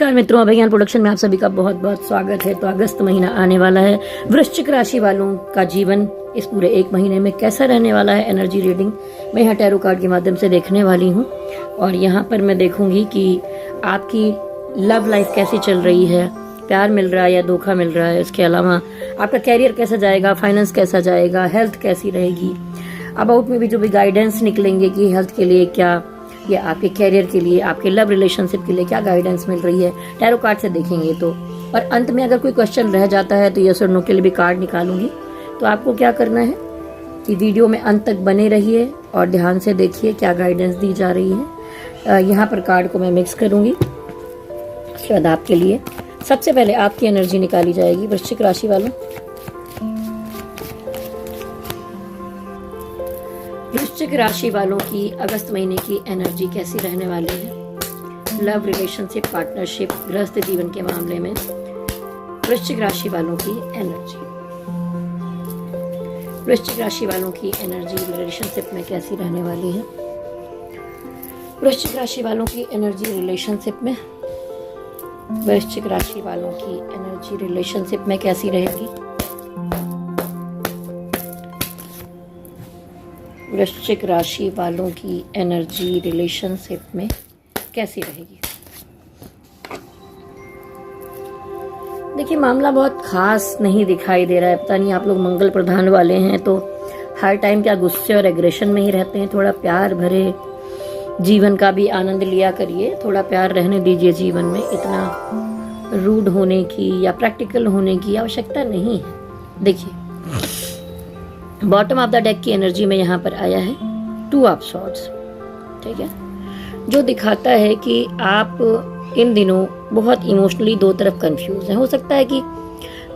नमस्कार मित्रों, अभिज्ञान प्रोडक्शन में आप सभी का बहुत बहुत स्वागत है। तो अगस्त महीना आने वाला है। वृश्चिक राशि वालों का जीवन इस पूरे एक महीने में कैसा रहने वाला है, एनर्जी रीडिंग मैं यहाँ टैरो कार्ड के माध्यम से देखने वाली हूँ। और यहाँ पर मैं देखूंगी कि आपकी लव लाइफ कैसी चल रही है, प्यार मिल रहा है या धोखा मिल रहा है। इसके अलावा आपका कैरियर कैसा जाएगा, फाइनेंस कैसा जाएगा, हेल्थ कैसी रहेगी। अबाउट में भी जो भी गाइडेंस निकलेंगे कि हेल्थ के लिए क्या, या आपके कैरियर के लिए, आपके लव रिलेशनशिप के लिए क्या गाइडेंस मिल रही है, टैरो कार्ड से देखेंगे। तो और अंत में अगर कोई क्वेश्चन रह जाता है तो यस और नो के लिए भी कार्ड निकालूंगी। तो आपको क्या करना है कि वीडियो में अंत तक बने रहिए और ध्यान से देखिए क्या गाइडेंस दी जा रही है। यहाँ पर कार्ड को मैं मिक्स करूंगी। उसके बाद आपके लिए सबसे पहले आपकी एनर्जी निकाली जाएगी। वृश्चिक राशि वालों, वृश्चिक राशि वालों की अगस्त महीने की एनर्जी कैसी रहने वाली है। लव रिलेशनशिप, पार्टनरशिप, गृहस्थ जीवन के मामले में वृश्चिक राशि वालों की एनर्जी, वृश्चिक राशि वालों की एनर्जी रिलेशनशिप में कैसी रहने वाली है। वृश्चिक राशि वालों की एनर्जी रिलेशनशिप में, वृश्चिक राशि वालों की एनर्जी रिलेशनशिप में कैसी रहेगी। वृश्चिक राशि वालों की एनर्जी रिलेशनशिप में कैसी रहेगी। देखिए, मामला बहुत खास नहीं दिखाई दे रहा है। पता नहीं आप लोग मंगल प्रधान वाले हैं तो हर टाइम क्या गुस्से और एग्रेशन में ही रहते हैं। थोड़ा प्यार भरे जीवन का भी आनंद लिया करिए। थोड़ा प्यार रहने दीजिए जीवन में। इतना रूड होने की या प्रैक्टिकल होने की आवश्यकता नहीं है। देखिए, बॉटम ऑफ द डेक की एनर्जी में यहाँ पर आया है 2 ऑफ सॉर्ड्स, ठीक है, जो दिखाता है कि आप इन दिनों बहुत इमोशनली दो तरफ कंफ्यूज हैं। हो सकता है कि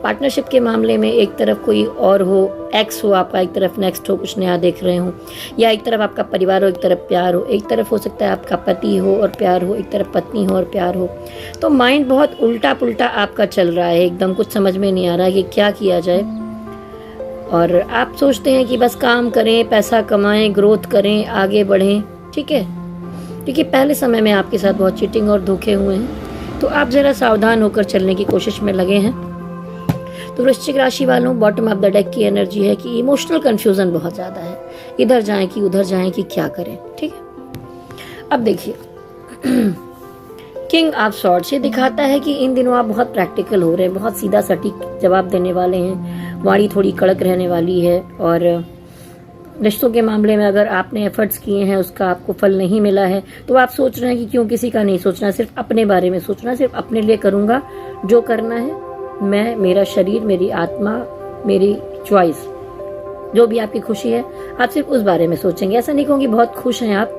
पार्टनरशिप के मामले में एक तरफ कोई और हो, एक्स हो आपका, एक तरफ नेक्स्ट हो, कुछ नया देख रहे हो, या एक तरफ आपका परिवार हो, एक तरफ प्यार हो। एक तरफ हो सकता है आपका पति हो और प्यार हो, एक तरफ पत्नी हो और प्यार हो। तो माइंड बहुत उल्टा पुल्टा आपका चल रहा है। एकदम कुछ समझ में नहीं आ रहा है कि क्या किया जाए। और आप सोचते हैं कि बस काम करें, पैसा कमाएं, ग्रोथ करें, आगे बढ़ें, ठीक है, क्योंकि पहले समय में आपके साथ बहुत चीटिंग और धोखे हुए हैं। तो आप जरा सावधान होकर चलने की कोशिश में लगे हैं। तो वृश्चिक राशि वालों, बॉटम ऑफ द डेक की एनर्जी है कि इमोशनल कंफ्यूजन बहुत ज़्यादा है। इधर जाएं कि उधर जाएं कि क्या करें, ठीक है। अब देखिए, किंग ऑफ सॉर्ड्स ये दिखाता है कि इन दिनों आप बहुत प्रैक्टिकल हो रहे हैं, बहुत सीधा सटीक जवाब देने वाले हैं। वाणी थोड़ी कड़क रहने वाली है। और रिश्तों के मामले में अगर आपने एफर्ट्स किए हैं, उसका आपको फल नहीं मिला है, तो आप सोच रहे हैं कि क्यों किसी का नहीं सोचना, सिर्फ अपने बारे में सोचना, सिर्फ अपने लिए करूंगा जो करना है मैं, मेरा शरीर, मेरी आत्मा, मेरी चॉइस, जो भी आपकी खुशी है आप सिर्फ उस बारे में सोचेंगे। ऐसा नहीं कहूँगी बहुत खुश हैं आप।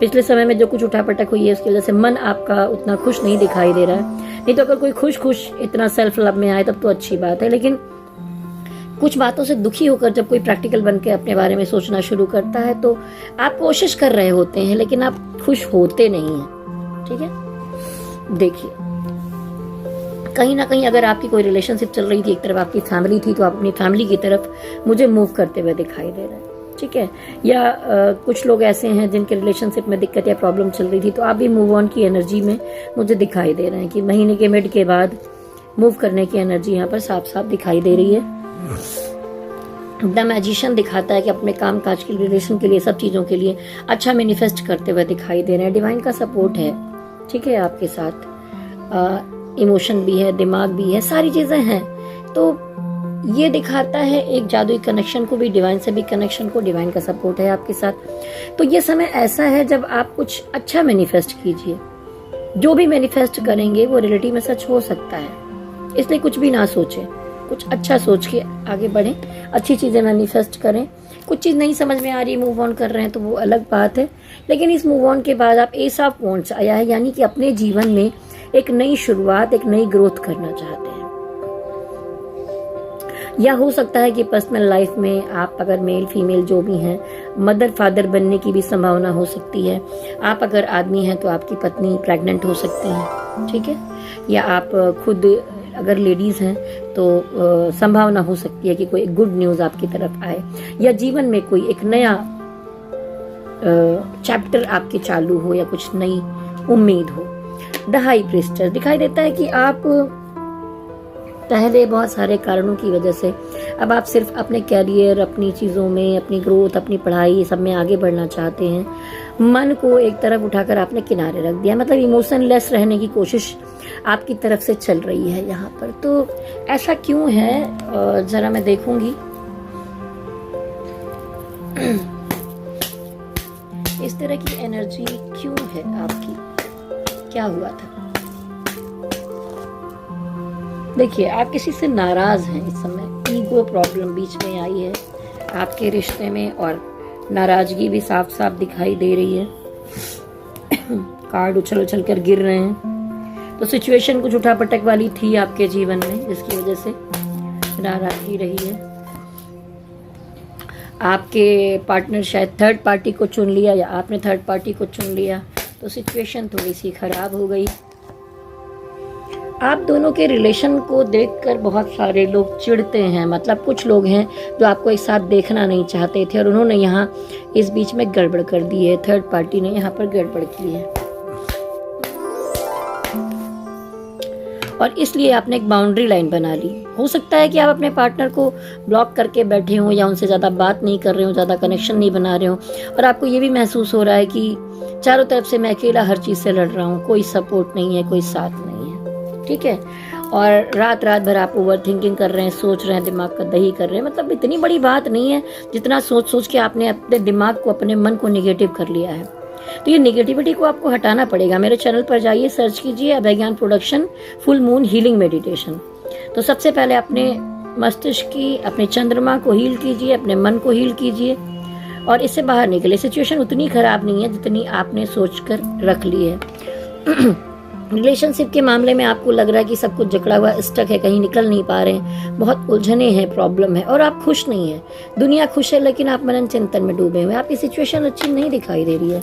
पिछले समय में जो कुछ उठापटक हुई है उसकी वजह से मन आपका उतना खुश नहीं दिखाई दे रहा है। नहीं तो अगर कोई खुश इतना सेल्फ लव में आए तब तो अच्छी बात है। लेकिन कुछ बातों से दुखी होकर जब कोई प्रैक्टिकल बन के अपने बारे में सोचना शुरू करता है तो आप कोशिश कर रहे होते हैं लेकिन आप खुश होते नहीं हैं, ठीक है। देखिए, कहीं ना कहीं अगर आपकी कोई रिलेशनशिप चल रही थी, एक तरफ आपकी फैमिली थी, तो आप अपनी फैमिली की तरफ मुझे मूव करते हुए दिखाई दे रहा है, ठीक है। या कुछ लोग ऐसे हैं जिनके रिलेशनशिप में दिक्कत या प्रॉब्लम चल रही थी, तो आप भी मूव ऑन की एनर्जी में मुझे दिखाई दे रहे हैं कि महीने के मिड के बाद मूव करने की एनर्जी यहाँ पर साफ साफ दिखाई दे रही है। द मैजिशियन दिखाता है कि अपने काम काज के रिलेशन के लिए, सब चीज़ों के लिए अच्छा मैनिफेस्ट करते हुए दिखाई दे रहे हैं। डिवाइन का सपोर्ट है, ठीक है, आपके साथ इमोशन भी है, दिमाग भी है, सारी चीज़ें हैं। तो ये दिखाता है एक जादुई कनेक्शन को भी, डिवाइन से भी कनेक्शन को, डिवाइन का सपोर्ट है आपके साथ। तो ये समय ऐसा है जब आप कुछ अच्छा मैनिफेस्ट कीजिए। जो भी मैनिफेस्ट करेंगे वो रियलिटी में सच हो सकता है, इसलिए कुछ भी ना सोचें, कुछ अच्छा सोच के आगे बढ़ें, अच्छी चीज़ें मैनिफेस्ट करें। कुछ चीज़ नहीं समझ में आ रही, मूव ऑन कर रहे हैं तो वो अलग बात है। लेकिन इस मूव ऑन के बाद आप एस ऑफ वॉन्ड्स आया है, यानी कि अपने जीवन में एक नई शुरुआत, एक नई ग्रोथ करना चाहते हैं। या हो सकता है कि पर्सनल लाइफ में आप अगर मेल फीमेल जो भी हैं, मदर फादर बनने की भी संभावना हो सकती है। आप अगर आदमी हैं तो आपकी पत्नी प्रेग्नेंट हो सकती है, ठीक है। या आप खुद अगर लेडीज हैं तो संभावना हो सकती है कि कोई गुड न्यूज़ आपकी तरफ आए, या जीवन में कोई एक नया चैप्टर आपके चालू हो, या कुछ नई उम्मीद हो। द हाई प्रीस्टेस दिखाई देता है कि आप पहले बहुत सारे कारणों की वजह से अब आप सिर्फ अपने कैरियर, अपनी चीज़ों में, अपनी ग्रोथ, अपनी पढ़ाई सब में आगे बढ़ना चाहते हैं। मन को एक तरफ उठाकर आपने किनारे रख दिया, मतलब इमोशनलेस रहने की कोशिश आपकी तरफ से चल रही है यहाँ पर। तो ऐसा क्यों है, ज़रा मैं देखूंगी। इस तरह की एनर्जी क्यों है आपकी, क्या हुआ था? देखिए, आप किसी से नाराज हैं इस समय, ईगो प्रॉब्लम बीच में आई है आपके रिश्ते में और नाराजगी भी साफ साफ दिखाई दे रही है। कार्ड उछल उछल कर गिर रहे हैं, तो सिचुएशन कुछ उठापटक वाली थी आपके जीवन में जिसकी वजह से नाराजगी रही है। आपके पार्टनर शायद थर्ड पार्टी को चुन लिया या आपने थर्ड पार्टी को चुन लिया, तो सिचुएशन थोड़ी सी खराब हो गई। आप दोनों के रिलेशन को देखकर बहुत सारे लोग चिढ़ते हैं, मतलब कुछ लोग हैं जो आपको एक साथ देखना नहीं चाहते थे और उन्होंने यहाँ इस बीच में गड़बड़ कर दी है। थर्ड पार्टी ने यहाँ पर गड़बड़ की है और इसलिए आपने एक बाउंड्री लाइन बना ली। हो सकता है कि आप अपने पार्टनर को ब्लॉक करके बैठे हों या उनसे ज़्यादा बात नहीं कर रहे हो, ज़्यादा कनेक्शन नहीं बना रहे हो और आपको ये भी महसूस हो रहा है कि चारों तरफ से मैं अकेला हर चीज़ से लड़ रहा हूँ, कोई सपोर्ट नहीं है, कोई साथ नहीं है। ठीक है, और रात भर आप ओवर थिंकिंग कर रहे हैं, सोच रहे हैं, दिमाग का दही कर रहे हैं। मतलब इतनी बड़ी बात नहीं है जितना सोच सोच के आपने अपने दिमाग को, अपने मन को नेगेटिव कर लिया है। तो ये नेगेटिविटी को आपको हटाना पड़ेगा। मेरे चैनल पर जाइए, सर्च कीजिए अभय ज्ञान production full moon healing meditation. तो सबसे पहले अपने मस्तिष्क की, अपने चंद्रमा को हील कीजिए, अपने मन को हील कीजिए और इससे बाहर निकले। सिचुएशन उतनी खराब नहीं है जितनी आपने सोच कर रख ली है। रिलेशनशिप के मामले में आपको लग रहा है कि सब कुछ जकड़ा हुआ, स्टक है, कहीं निकल नहीं पा रहे हैं, बहुत उलझने हैं, प्रॉब्लम है और आप खुश नहीं है। दुनिया खुश है लेकिन आप मनन चिंतन में डूबे हुए हैं, आपकी सिचुएशन अच्छी नहीं दिखाई दे रही है।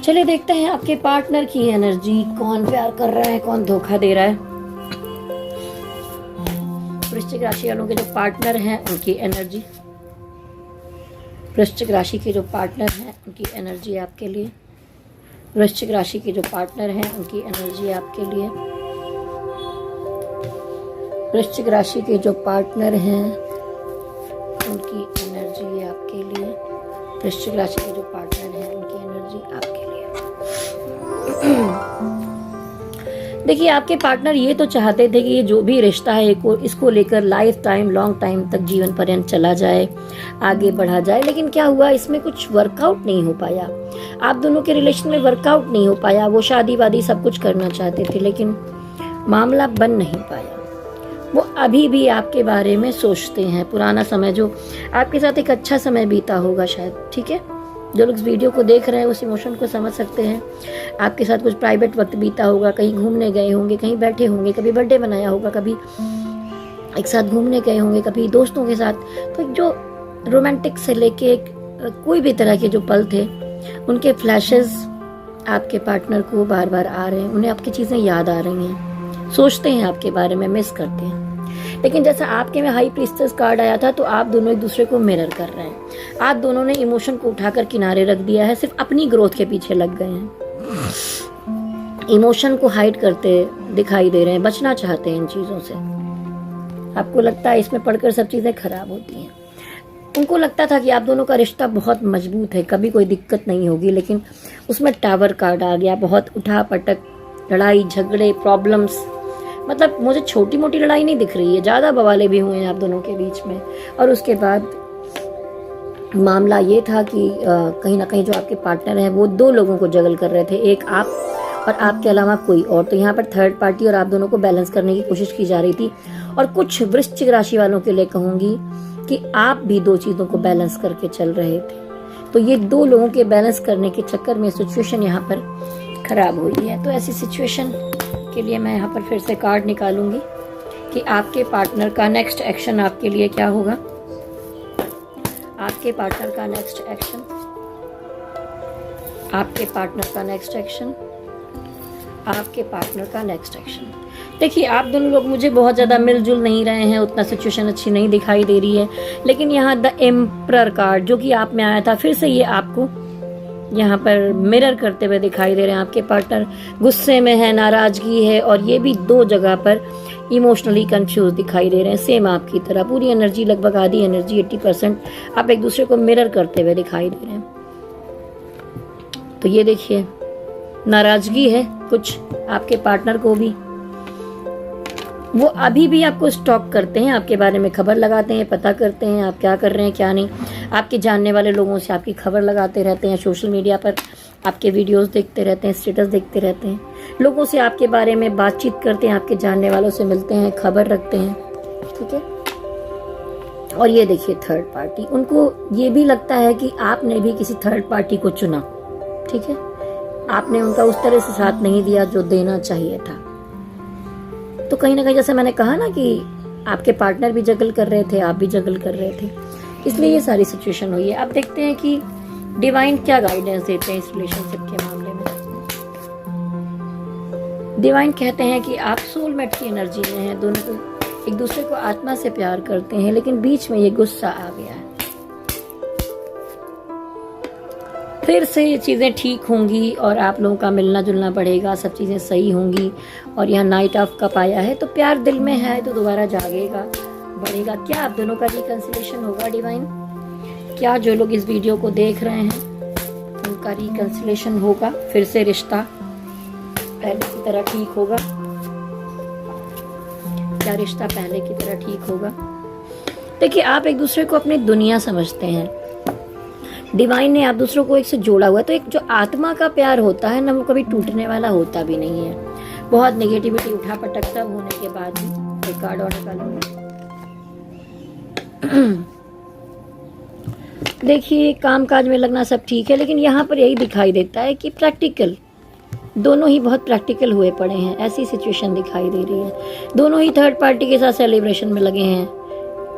चलिए देखते हैं आपके पार्टनर की एनर्जी, कौन प्यार कर रहा है, कौन धोखा दे रहा है। वृश्चिक राशि वालों के जो पार्टनर हैं उनकी एनर्जी, वृश्चिक राशि के जो पार्टनर हैं उनकी एनर्जी आपके लिए, वृश्चिक राशि के जो पार्टनर हैं उनकी एनर्जी आपके लिए, वृश्चिक राशि के जो पार्टनर हैं उनकी एनर्जी आपके लिए, वृश्चिक राशि के जो पार्टनर हैं उनकी एनर्जी आपके लिए। देखिए, आपके पार्टनर ये तो चाहते थे कि ये जो भी रिश्ता है इसको लेकर लाइफ टाइम, लॉन्ग टाइम तक, जीवन पर्यंत चला जाए, आगे बढ़ा जाए, लेकिन क्या हुआ, इसमें कुछ वर्कआउट नहीं हो पाया। आप दोनों के रिलेशन में वर्कआउट नहीं हो पाया। वो शादी वादी सब कुछ करना चाहते थे लेकिन मामला बन नहीं पाया। वो अभी भी आपके बारे में सोचते हैं, पुराना समय जो आपके साथ एक अच्छा समय बीता होगा शायद। ठीक है, जो लोग इस वीडियो को देख रहे हैं उस इमोशन को समझ सकते हैं। आपके साथ कुछ प्राइवेट वक्त बीता होगा, कहीं घूमने गए होंगे, कहीं बैठे होंगे, कभी बर्थडे मनाया होगा, कभी एक साथ घूमने गए होंगे, कभी दोस्तों के साथ। तो जो रोमांटिक से लेके कोई भी तरह के जो पल थे उनके फ्लैशेस आपके पार्टनर को बार बार आ रहे हैं। उन्हें आपकी चीज़ें याद आ रही हैं, सोचते हैं आपके बारे में, मिस करते हैं। लेकिन जैसा आपके में हाई प्रीस्टेस कार्ड आया था तो आप दोनों एक दूसरे को मिरर कर रहे हैं। आप दोनों ने इमोशन को उठाकर किनारे रख दिया है, सिर्फ अपनी ग्रोथ के पीछे लग गए हैं, इमोशन को हाइड करते दिखाई दे रहे हैं, बचना चाहते हैं इन चीज़ों से। आपको लगता है इसमें पढ़कर सब चीज़ें खराब होती हैं। उनको लगता था कि आप दोनों का रिश्ता बहुत मजबूत है, कभी कोई दिक्कत नहीं होगी, लेकिन उसमें टावर कार्ड आ गया। बहुत उठा पटक, लड़ाई झगड़े, प्रॉब्लम्स, मतलब मुझे छोटी मोटी लड़ाई नहीं दिख रही है, ज़्यादा बवाले भी हुए हैं आप दोनों के बीच में। और उसके बाद मामला ये था कि कहीं ना कहीं जो आपके पार्टनर हैं वो दो लोगों को जगल कर रहे थे, एक आप और आपके अलावा कोई और। तो यहाँ पर थर्ड पार्टी और आप दोनों को बैलेंस करने की कोशिश की जा रही थी। और कुछ वृश्चिक राशि वालों के लिए कहूँगी कि आप भी दो चीज़ों को बैलेंस करके चल रहे थे। तो ये दो लोगों के बैलेंस करने के चक्कर में सिचुएशन यहाँ पर खराब हुई है। तो ऐसी सिचुएशन के लिए मैं यहाँ पर फिर से कार्ड निकालूंगी कि आपके पार्टनर का नेक्स्ट एक्शन आपके लिए क्या होगा। आपके पार्टनर का नेक्स्ट एक्शन, आपके पार्टनर का नेक्स्ट एक्शन, आपके पार्टनर का नेक्स्ट एक्शन। देखिए, आप दोनों लोग मुझे बहुत ज़्यादा मिलजुल नहीं रहे हैं, उतना सिचुएशन अच्छी नहीं दिखाई दे रही है। लेकिन यहाँ द एम्परर कार्ड जो कि आप में आया था, फिर से ये आपको यहाँ पर मिरर करते हुए दिखाई दे रहे हैं। आपके पार्टनर गुस्से में है, नाराजगी है, और ये भी 2 जगह पर इमोशनली कंफ्यूज दिखाई दे रहे हैं, सेम आपकी तरह। पूरी एनर्जी, लगभग आधी एनर्जी 80% आप एक दूसरे को मिरर करते हुए दिखाई दे रहे हैं। तो ये देखिए, नाराजगी है कुछ आपके पार्टनर को भी। वो अभी भी आपको स्टॉक करते हैं, आपके बारे में खबर लगाते हैं, पता करते हैं आप क्या कर रहे हैं क्या नहीं। आपके जानने वाले लोगों से आपकी खबर लगाते रहते हैं, सोशल मीडिया पर आपके वीडियोस देखते रहते हैं, स्टेटस देखते रहते हैं, लोगों से आपके बारे में बातचीत करते हैं, आपके जानने वालों से मिलते हैं, खबर रखते हैं। ठीक है। और ये देखिए थर्ड पार्टी, उनको ये भी लगता है कि आपने भी किसी थर्ड पार्टी को चुना। ठीक है, आपने उनका उस तरह से साथ नहीं दिया जो देना चाहिए था। तो कहीं ना कहीं जैसे मैंने कहा ना कि आपके पार्टनर भी जगल कर रहे थे, आप भी जगल कर रहे थे, इसलिए ये सारी सिचुएशन हुई है। अब देखते हैं कि डिवाइन क्या गाइडेंस देते हैं इस रिलेशनशिप के मामले में। डिवाइन कहते हैं कि आप सोलमेट की एनर्जी में हैं, दोनों को एक दूसरे को आत्मा से प्यार करते हैं, लेकिन बीच में ये गुस्सा आ गया है। फिर से ये चीज़ें ठीक होंगी और आप लोगों का मिलना जुलना बढ़ेगा, सब चीज़ें सही होंगी। और यहाँ नाइट ऑफ कप आया है, तो प्यार दिल में है तो दोबारा जागेगा, बढ़ेगा। क्या आप दोनों का रिकंसिलेशन होगा डिवाइन? क्या जो लोग इस वीडियो को देख रहे हैं उनका रिकंसिलेशन होगा? फिर से रिश्ता पहले की तरह ठीक होगा? क्या रिश्ता पहले की तरह ठीक होगा? देखिए, आप एक दूसरे को अपनी दुनिया समझते हैं। डिवाइन ने आप दूसरों को एक से जोड़ा हुआ है, तो एक जो आत्मा का प्यार होता है ना, वो कभी टूटने वाला होता भी नहीं है। बहुत नेगेटिविटी उठा पटक सब होने के बाद भी एक कार्ड और निकालूंगी। देखिए, काम काज में लगना सब ठीक है, लेकिन यहाँ पर यही दिखाई देता है कि प्रैक्टिकल, दोनों ही बहुत प्रैक्टिकल हुए पड़े हैं, ऐसी सिचुएशन दिखाई दे रही है। दोनों ही थर्ड पार्टी के साथ सेलिब्रेशन में लगे हैं,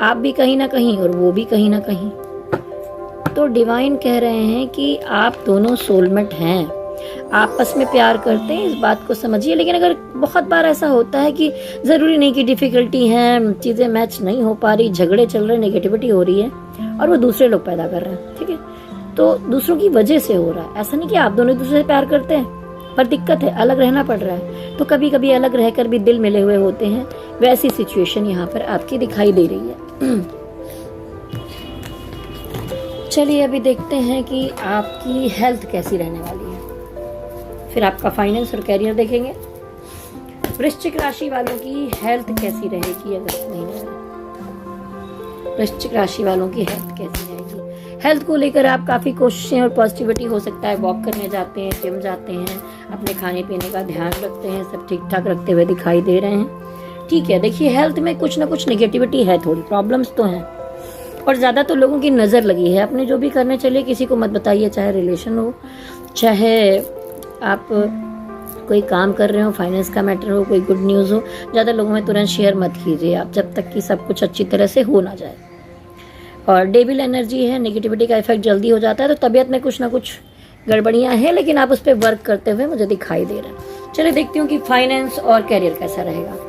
आप भी कहीं ना कहीं और वो भी कहीं ना कहीं। तो डिवाइन कह रहे हैं कि आप दोनों सोलमेट हैं, आपस में प्यार करते हैं, इस बात को समझिए। लेकिन अगर बहुत बार ऐसा होता है कि ज़रूरी नहीं कि डिफ़िकल्टी है, चीज़ें मैच नहीं हो पा रही, झगड़े चल रहे, नेगेटिविटी हो रही है और वो दूसरे लोग पैदा कर रहे हैं। ठीक है, तो दूसरों की वजह से हो रहा है। ऐसा नहीं कि आप दोनों एक दूसरे से प्यार करते हैं, पर दिक्कत है, अलग रहना पड़ रहा है। तो कभी कभी अलग रहकर भी दिल मिले हुए होते हैं। वैसी सिचुएशन यहाँ पर आपकी दिखाई दे रही है। चलिए अभी देखते हैं कि आपकी हेल्थ कैसी रहने वाली है, फिर आपका फाइनेंस और कैरियर देखेंगे। वृश्चिक राशि वालों की हेल्थ कैसी रहेगी अगस्त महीने में? वृश्चिक राशि वालों की हेल्थ कैसी रहेगी? हेल्थ को लेकर आप काफ़ी कोशिशें और पॉजिटिविटी हो सकता है, वॉक करने जाते हैं, जिम जाते हैं, अपने खाने पीने का ध्यान रखते हैं, सब ठीक ठाक रखते हुए दिखाई दे रहे हैं। ठीक है, देखिए हेल्थ में कुछ ना कुछ नेगेटिविटी है, थोड़ी प्रॉब्लम्स तो हैं, और ज़्यादा तो लोगों की नज़र लगी है। अपने जो भी करने चलिए किसी को मत बताइए, चाहे रिलेशन हो, चाहे आप कोई काम कर रहे हो, फाइनेंस का मैटर हो, कोई गुड न्यूज़ हो, ज़्यादा लोगों में तुरंत शेयर मत कीजिए आप, जब तक कि सब कुछ अच्छी तरह से हो ना जाए। और डेविल एनर्जी है, नेगेटिविटी का इफेक्ट जल्दी हो जाता है, तो तबीयत में कुछ ना कुछ गड़बड़ियाँ हैं, लेकिन आप उस पर वर्क करते हुए मुझे दिखाई दे रहा है। चलिए देखती हूँ कि फाइनेंस और कैरियर कैसा रहेगा।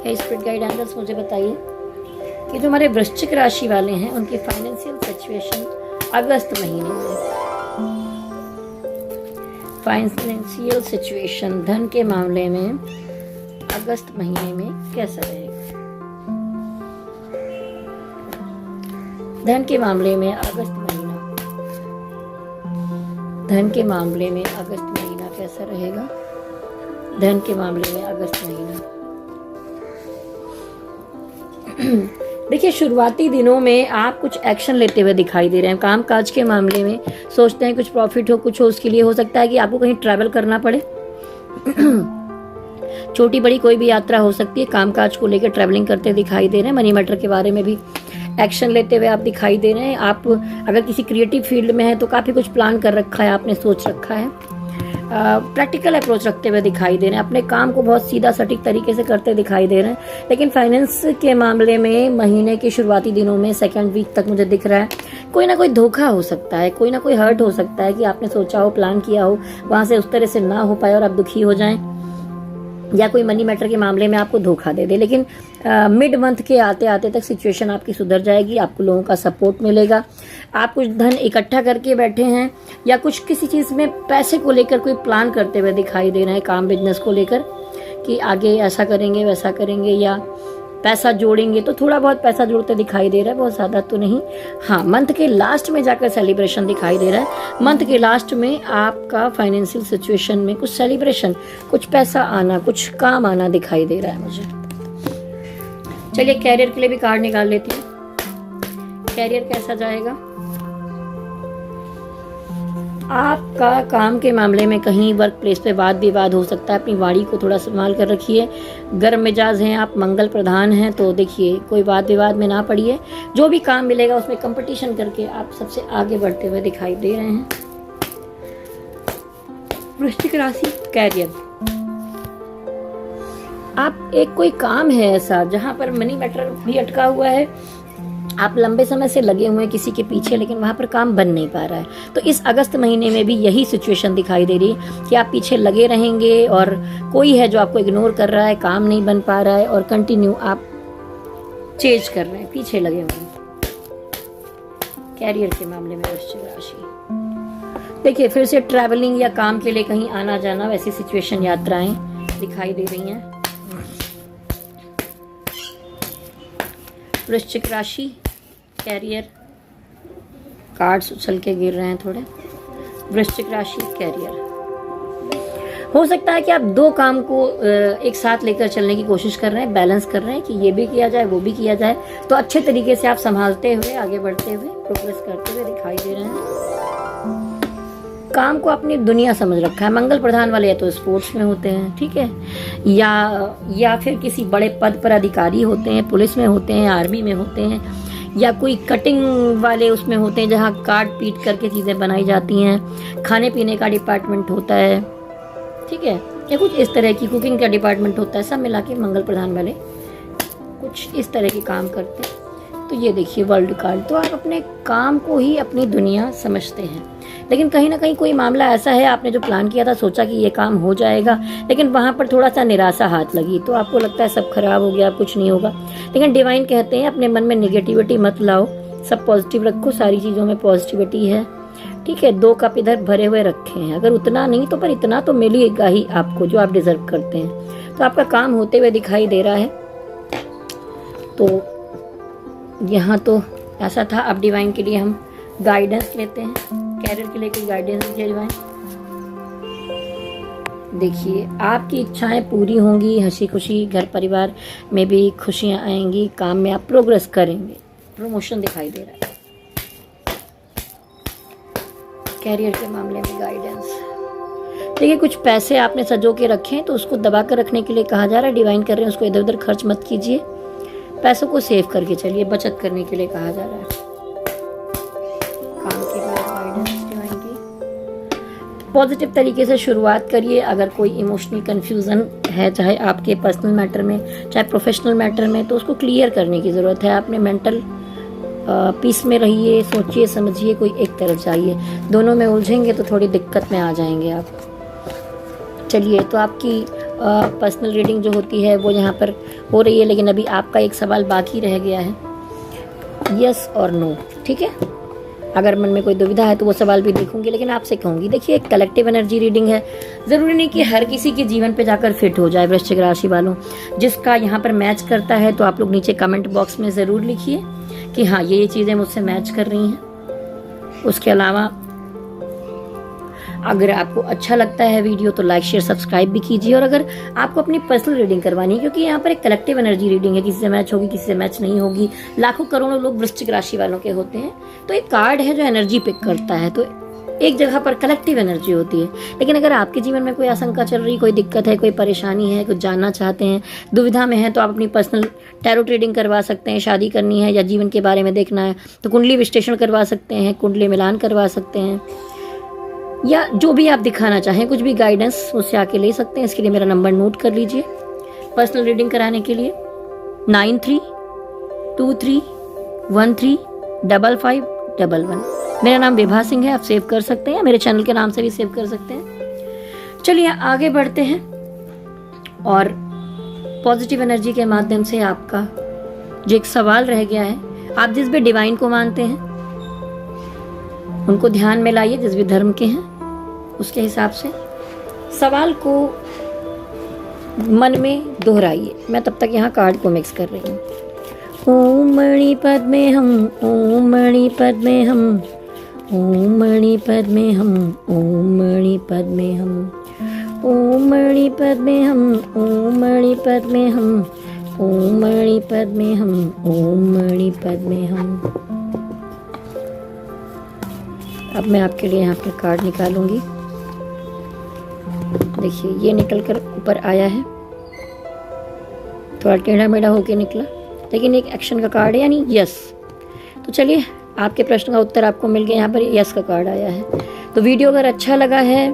स्पिरिट गाइड एंजल्स मुझे बताइए कि जो हमारे वृश्चिक राशि वाले हैं उनकी फाइनेंशियल सिचुएशन अगस्त महीने में, फाइनेंशियल सिचुएशन धन के मामले में अगस्त महीने में कैसा रहेगा? धन के मामले में अगस्त महीना, धन के मामले में अगस्त महीना कैसा रहेगा? धन के मामले में अगस्त महीना देखिए, शुरुआती दिनों में आप कुछ एक्शन लेते हुए दिखाई दे रहे हैं। काम काज के मामले में सोचते हैं कुछ प्रॉफिट हो, कुछ हो, उसके लिए हो सकता है कि आपको कहीं ट्रैवल करना पड़े। छोटी बड़ी कोई भी यात्रा हो सकती है, काम काज को लेकर ट्रैवलिंग करते दिखाई दे रहे हैं। मनी मैटर के बारे में भी एक्शन लेते हुए आप दिखाई दे रहे हैं। आप अगर किसी क्रिएटिव फील्ड में है तो काफ़ी कुछ प्लान कर रखा है, आपने सोच रखा है। प्रैक्टिकल अप्रोच रखते हुए दिखाई दे रहे हैं, अपने काम को बहुत सीधा सटीक तरीके से करते दिखाई दे रहे हैं। लेकिन फाइनेंस के मामले में महीने के शुरुआती दिनों में सेकंड वीक तक मुझे दिख रहा है कोई ना कोई धोखा हो सकता है, कोई ना कोई हर्ट हो सकता है कि आपने सोचा हो, प्लान किया हो, वहां से उस तरह से ना हो पाए और आप दुखी हो जाएं। या कोई मनी मैटर के मामले में आपको धोखा दे दे, लेकिन मिड मंथ के आते आते तक सिचुएशन आपकी सुधर जाएगी, आपको लोगों का सपोर्ट मिलेगा। आप कुछ धन इकट्ठा करके बैठे हैं या कुछ किसी चीज़ में पैसे को लेकर कोई प्लान करते हुए दिखाई दे रहे हैं, काम बिजनेस को लेकर कि आगे ऐसा करेंगे वैसा करेंगे या पैसा जोड़ेंगे, तो थोड़ा बहुत पैसा जोड़ते दिखाई दे रहा है, बहुत ज़्यादा तो नहीं। हाँ, मंथ के लास्ट में जाकर सेलिब्रेशन दिखाई दे रहा है। मंथ के लास्ट में आपका फाइनेंशियल सिचुएशन में कुछ सेलिब्रेशन, कुछ पैसा आना, कुछ काम आना दिखाई दे रहा है मुझे। चलिए कैरियर के लिए भी कार्ड निकाल लेती हूँ। कैरियर कैसा जाएगा? आपका काम के मामले में कहीं वर्क प्लेस पे वाद विवाद हो सकता है, अपनी वाणी को थोड़ा संभाल कर रखिए। गर्म मिजाज हैं आप, मंगल प्रधान हैं, तो देखिए कोई वाद विवाद में ना पड़िए। जो भी काम मिलेगा उसमें कंपटीशन करके आप सबसे आगे बढ़ते हुए दिखाई दे रहे हैं। वृश्चिक राशि, कैरियर, आप एक कोई काम है ऐसा जहां पर मनी मैटर भी अटका हुआ है, आप लंबे समय से लगे हुए हैं किसी के पीछे, लेकिन वहां पर काम बन नहीं पा रहा है। तो इस अगस्त महीने में भी यही सिचुएशन दिखाई दे रही है कि आप पीछे लगे रहेंगे और कोई है जो आपको इग्नोर कर रहा है, काम नहीं बन पा रहा है और कंटिन्यू आप चेज कर रहे हैं, पीछे लगे हुए हैं। कैरियर के मामले में वृश्चिक राशि, देखिए फिर से ट्रैवलिंग या काम के लिए कहीं आना जाना, वैसी सिचुएशन, यात्राएं दिखाई दे रही हैं। वृश्चिक राशि, कैरियर, कार्ड्स उछल के गिर रहे हैं थोड़े। वृश्चिक राशि, कैरियर, हो सकता है कि आप दो काम को एक साथ लेकर चलने की कोशिश कर रहे हैं, बैलेंस कर रहे हैं कि ये भी किया जाए वो भी किया जाए, तो अच्छे तरीके से आप संभालते हुए आगे बढ़ते हुए प्रोग्रेस करते हुए दिखाई दे रहे हैं। काम को अपनी दुनिया समझ रखा है। मंगल प्रधान वाले या तो स्पोर्ट्स में होते हैं, ठीक है, या फिर किसी बड़े पद पर अधिकारी होते हैं, पुलिस में होते हैं, आर्मी में होते हैं, या कोई कटिंग वाले उसमें होते हैं जहाँ काट पीट करके चीज़ें बनाई जाती हैं, खाने पीने का डिपार्टमेंट होता है, ठीक है, या कुछ इस तरह की कुकिंग का डिपार्टमेंट होता है। सब मिला के मंगल प्रधान वाले कुछ इस तरह के काम करते हैं। तो ये देखिए वर्ल्ड कार्ड, तो आप अपने काम को ही अपनी दुनिया समझते हैं, लेकिन कहीं ना कहीं कोई मामला ऐसा है, आपने जो प्लान किया था, सोचा कि ये काम हो जाएगा, लेकिन वहाँ पर थोड़ा सा निराशा हाथ लगी, तो आपको लगता है सब खराब हो गया, कुछ नहीं होगा। लेकिन डिवाइन कहते हैं अपने मन में निगेटिविटी मत लाओ, सब पॉजिटिव रखो, सारी चीज़ों में पॉजिटिविटी है, ठीक है। 2 कप इधर भरे हुए रखे हैं, अगर उतना नहीं तो पर इतना तो मिलेगा ही आपको जो आप डिजर्व करते हैं। तो आपका काम होते हुए दिखाई दे रहा है। तो यहाँ तो ऐसा था। अब डिवाइन के लिए हम गाइडेंस लेते हैं, कैरियर के लिए कोई गाइडेंस दीजिए डिवाइन। देखिए आपकी इच्छाएं पूरी होंगी, हंसी खुशी घर परिवार में भी खुशियां आएंगी, काम में आप प्रोग्रेस करेंगे, प्रमोशन दिखाई दे रहा है। कैरियर के मामले में गाइडेंस, देखिए कुछ पैसे आपने सजो के रखे तो उसको दबा कर रखने के लिए कहा जा रहा है, डिवाइन कर रहे हैं उसको इधर उधर खर्च मत कीजिए, पैसों को सेव करके चलिए, बचत करने के लिए कहा जा रहा है। काम के लिए गाइडेंस डिवाइन की, पॉजिटिव तरीके से शुरुआत करिए। अगर कोई इमोशनल कंफ्यूजन है, चाहे आपके पर्सनल मैटर में चाहे प्रोफेशनल मैटर में, तो उसको क्लियर करने की ज़रूरत है। आपने मेंटल पीस में रहिए, सोचिए समझिए, कोई एक तरफ जाइए, दोनों में उलझेंगे तो थोड़ी दिक्कत में आ जाएंगे आप। चलिए, तो आपकी पर्सनल रीडिंग जो होती है वो यहाँ पर हो रही है, लेकिन अभी आपका एक सवाल बाकी रह गया है, यस और नो, ठीक है। अगर मन में कोई दुविधा है तो वो सवाल भी देखूंगी, लेकिन आपसे कहूंगी, देखिए एक कलेक्टिव एनर्जी रीडिंग है, ज़रूरी नहीं कि हर किसी के जीवन पे जाकर फिट हो जाए। वृश्चिक राशि वालों, जिसका यहाँ पर मैच करता है तो आप लोग नीचे कमेंट बॉक्स में ज़रूर लिखिए कि हाँ ये चीज़ें मुझसे मैच कर रही हैं। उसके अलावा अगर आपको अच्छा लगता है वीडियो तो लाइक शेयर सब्सक्राइब भी कीजिए। और अगर आपको अपनी पर्सनल रीडिंग करवानी है, क्योंकि यहाँ पर एक कलेक्टिव एनर्जी रीडिंग है, किसी से मैच होगी किसी से मैच नहीं होगी, लाखों करोड़ों लोग वृश्चिक राशि वालों के होते हैं, तो एक कार्ड है जो एनर्जी पिक करता है, तो एक जगह पर कलेक्टिव एनर्जी होती है। लेकिन अगर आपके जीवन में कोई आशंका चल रही, कोई दिक्कत है, कोई परेशानी है, कुछ जानना चाहते हैं, दुविधा में है, तो आप अपनी पर्सनल टैरो रीडिंग करवा सकते हैं। शादी करनी है या जीवन के बारे में देखना है तो कुंडली विश्लेषण करवा सकते हैं, कुंडली मिलान करवा सकते हैं, या जो भी आप दिखाना चाहें, कुछ भी गाइडेंस मुझसे आके ले सकते हैं। इसके लिए मेरा नंबर नोट कर लीजिए पर्सनल रीडिंग कराने के लिए, 9323135511। मेरा नाम विभा सिंह है, आप सेव कर सकते हैं, मेरे चैनल के नाम से भी सेव कर सकते हैं। चलिए आगे बढ़ते हैं और पॉजिटिव एनर्जी के माध्यम से आपका जो एक सवाल रह गया है, आप जिस भी डिवाइन को मानते हैं उनको ध्यान में लाइए, जिस भी धर्म के हैं उसके हिसाब से सवाल को मन में दोहराइए। मैं तब तक यहाँ कार्ड को मिक्स कर रही हूँ। ओम मणि पद्मे हम, ओम मणि पद्मे हम, ओम मणि पद्मे हम, ओम मणि पद्मे हम, ओम मणि पद्मे हम, ओम मणि पद्मे हम, ओम मणि पद्मे हम, ओम मणि पद्मे हम। अब मैं आपके लिए यहाँ पे कार्ड निकालूंगी। देखिए ये निकल कर ऊपर आया है, थोड़ा टेढ़ा मेढ़ा होके निकला, लेकिन एक एक्शन का कार्ड है, यानी यस। तो चलिए, आपके प्रश्न का उत्तर आपको मिल गया। यहाँ पर यस का कार्ड आया है। तो वीडियो अगर अच्छा लगा है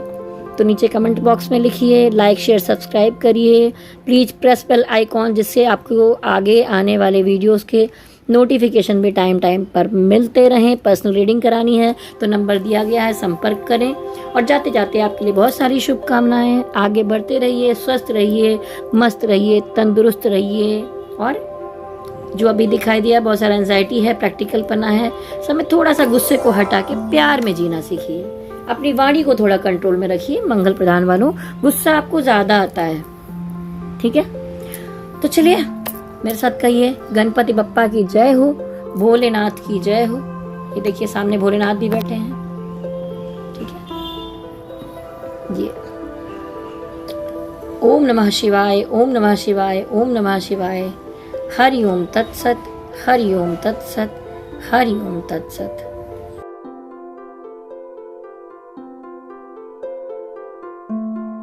तो नीचे कमेंट बॉक्स में लिखिए, लाइक शेयर सब्सक्राइब करिए, प्लीज़ प्रेस बेल आइकॉन, जिससे आपको आगे आने वाले वीडियोस के नोटिफिकेशन भी टाइम पर मिलते रहें। पर्सनल रीडिंग करानी है तो नंबर दिया गया है, संपर्क करें। और जाते जाते आपके लिए बहुत सारी शुभकामनाएं। आगे बढ़ते रहिए, स्वस्थ रहिए, मस्त रहिए, तंदुरुस्त रहिए। और जो अभी दिखाई दिया बहुत सारा एंजाइटी है, प्रैक्टिकल पना है, समय थोड़ा सा गुस्से को हटा के प्यार में जीना सीखिए। अपनी वाणी को थोड़ा कंट्रोल में रखिए। मंगल प्रधान वालों, गुस्सा आपको ज्यादा आता है, ठीक है? तो चलिए मेरे साथ कहिए, गणपति बप्पा की जय हो, भोलेनाथ की जय हो। ये देखिए सामने भोलेनाथ भी बैठे हैं, ठीक है? ये ओम नमः शिवाय, ओम नमः शिवाय, ओम नमः शिवाय। हरि ओम तत्सत, हरि ओम तत्सत, हरि ओम तत्सत।